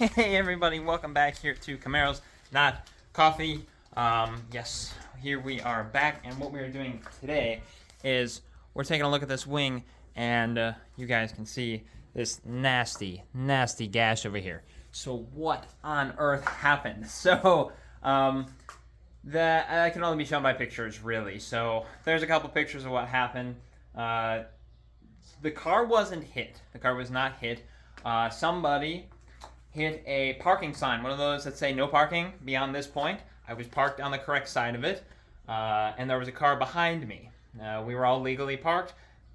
Hey everybody, welcome back here to Camaro's Not Coffee. Yes, here we are back, and what we are doing today is we're taking a look at this wing, and you guys can see this nasty gash over here. So what on earth happened? So, that can only be shown by pictures, really. So there's a couple pictures of what happened. The car wasn't hit. The car was not hit. Somebody hit a parking sign, one of those that say no parking beyond this point. I was parked on the correct side of it, and there was a car behind me. We were all legally parked.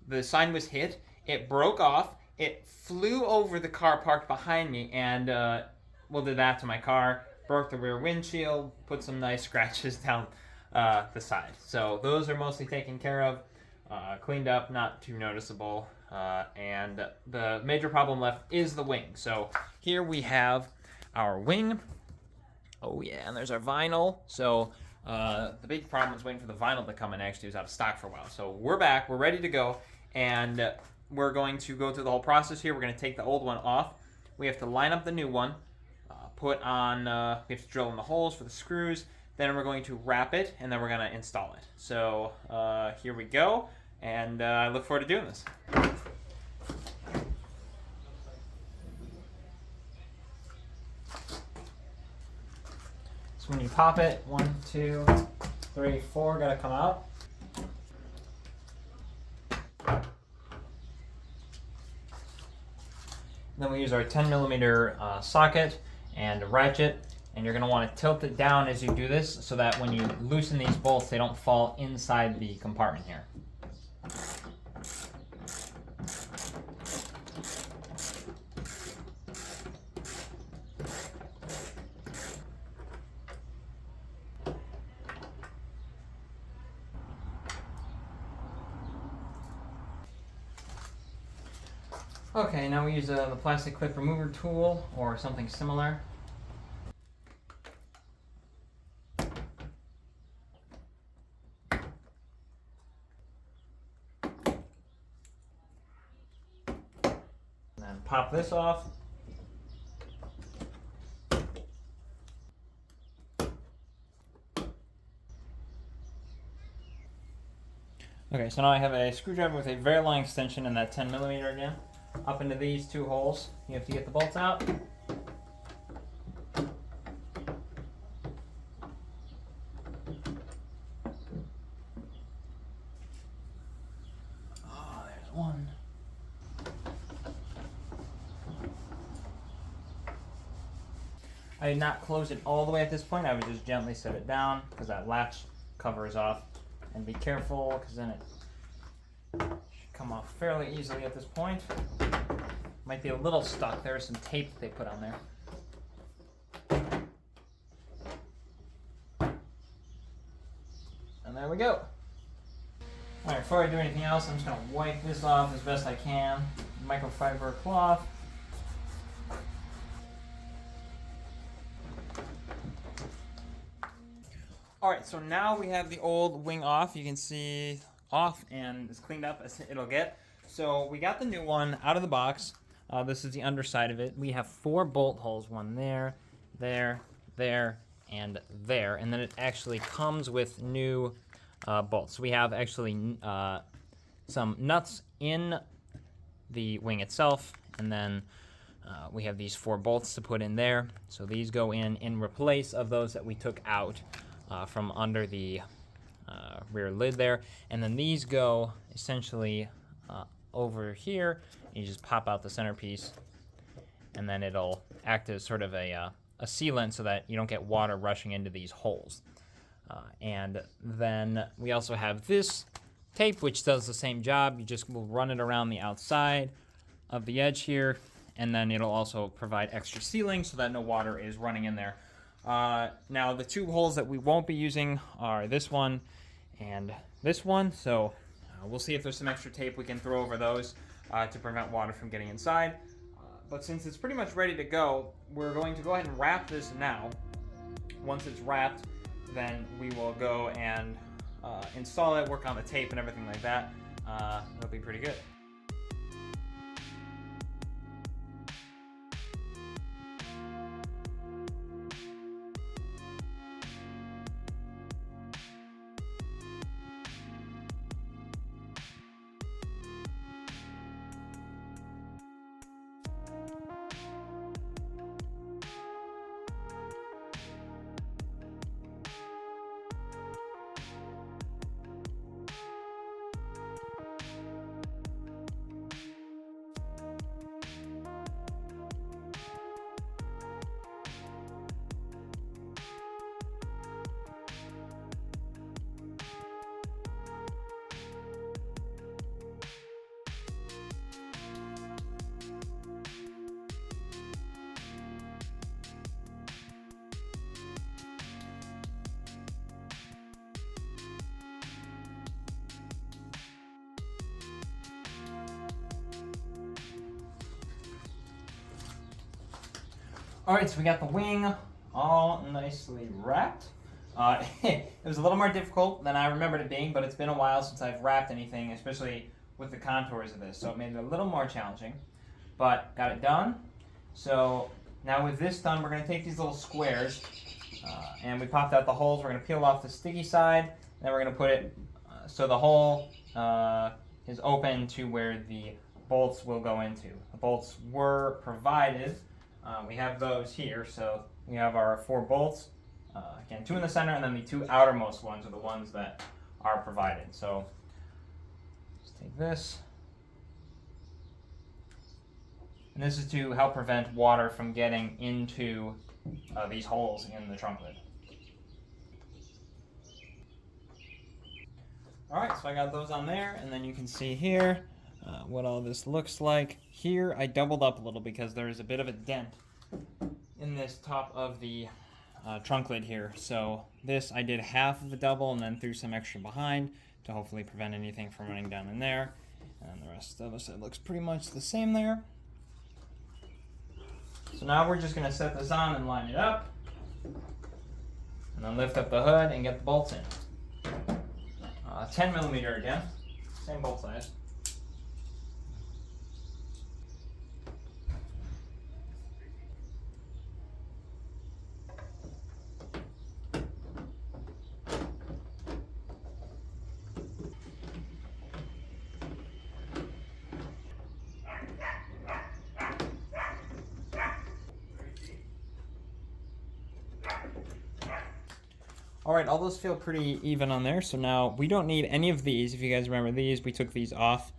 The sign was hit. It broke off. It flew over the car parked behind me, and did that to my car. Broke the rear windshield, put some nice scratches down the side. So those are mostly taken care of, cleaned up, not too noticeable. And the major problem left is the wing. So here we have our wing. Oh yeah, and there's our vinyl. So the big problem was waiting for the vinyl to come in. Actually, it was out of stock for a while. So we're back, we're ready to go, and we're going to go through the whole process here. We're going to take the old one off. We have to line up the new one, put on, we have to drill in the holes for the screws. Then we're going to wrap it, and then we're going to install it. So here we go, and I look forward to doing this. So when you pop it, 1, 2, 3, 4, gotta come out. Then we use our 10mm socket and ratchet, and you're gonna want to tilt it down as you do this so that when you loosen these bolts, they don't fall inside the compartment here. Okay, now we use the plastic clip remover tool or something similar. And then pop this off. Okay, so now I have a screwdriver with a very long extension and that 10mm again. Up into these two holes. You have to get the bolts out. Oh, there's one. I did not close it all the way at this point. I would just gently set it down because that latch covers off. And be careful because then it should come off fairly easily at this point. Might be a little stuck. There's some tape that they put on there. And there we go. Alright, before I do anything else, I'm just going to wipe this off as best I can. Microfiber cloth. Alright, so now we have the old wing off. You can see off and as cleaned up as it'll get. So we got the new one out of the box. This is the underside of it. We have 4 bolt holes, one there, there, there, and there. And then it actually comes with new bolts. So we have actually some nuts in the wing itself, and then we have these 4 bolts to put in there. So these go in replace of those that we took out from under the rear lid there. And then these go essentially over here. You just pop out the centerpiece, and then it'll act as sort of a sealant so that you don't get water rushing into these holes. And then we also have this tape, which does the same job. You just will run it around the outside of the edge here, and then it'll also provide extra sealing so that no water is running in there. Now, the 2 holes that we won't be using are this one and this one, so we'll see if there's some extra tape we can throw over those to prevent water from getting inside. But since it's pretty much ready to go, we're going to go ahead and wrap this now. Once it's wrapped, then we will go and install it, work on the tape and everything like that. It'll be pretty good. All right, so we got the wing all nicely wrapped. It was a little more difficult than I remembered it being, but it's been a while since I've wrapped anything, especially with the contours of this, so it made it a little more challenging, but got it done. So now with this done, we're going to take these little squares, and we popped out the holes. We're going to peel off the sticky side, and then we're going to put it so the hole is open to where the bolts will go into. The bolts were provided. We have those here, so we have our 4 bolts. Again, 2 in the center, and then the 2 outermost ones are the ones that are provided. So let's take this. And this is to help prevent water from getting into these holes in the trunk lid. Alright, so I got those on there, and then you can see here what all this looks like. Here I doubled up a little because there is a bit of a dent in this top of the trunk lid here. So this, I did half of a double and then threw some extra behind to hopefully prevent anything from running down in there. And the rest of the other side looks pretty much the same there. So now we're just going to set this on and line it up. And then lift up the hood and get the bolts in. 10 millimeter again, same bolt size. All right, all those feel pretty even on there, so now we don't need any of these. If you guys remember these, we took these off.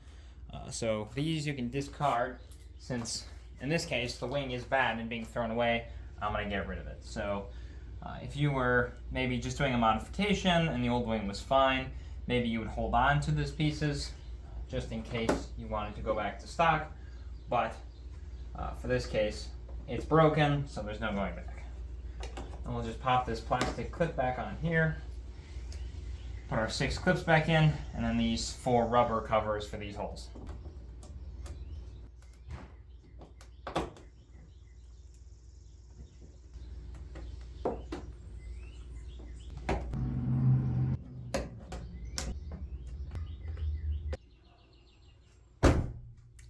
So these you can discard, since in this case the wing is bad and being thrown away, I'm gonna get rid of it. So if you were maybe just doing a modification and the old wing was fine, maybe you would hold on to these pieces just in case you wanted to go back to stock. But for this case, it's broken, so there's no going back. And we'll just pop this plastic clip back on here, put our 6 clips back in, and then these 4 rubber covers for these holes.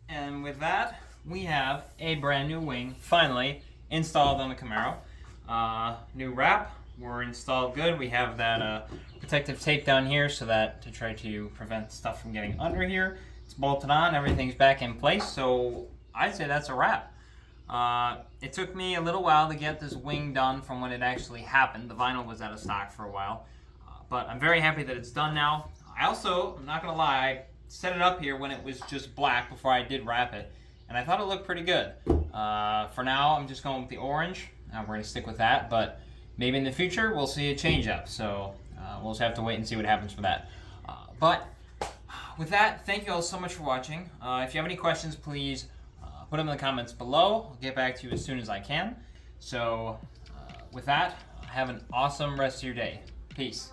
And with that, we have a brand new wing finally installed on the Camaro. New wrap, we're installed good. We have that protective tape down here so that to try to prevent stuff from getting under here. It's bolted on, everything's back in place, so I'd say that's a wrap. It took me a little while to get this wing done from when it actually happened. The vinyl was out of stock for a while, but I'm very happy that it's done now. I also, I'm not gonna lie, I set it up here when it was just black before I did wrap it, and I thought it looked pretty good. For now, I'm just going with the orange. We're going to stick with that, but maybe in the future we'll see a change up, so we'll just have to wait and see what happens for that. But with that, thank you all so much for watching. If you have any questions, please put them in the comments below. I'll get back to you as soon as I can. So with that, have an awesome rest of your day. Peace.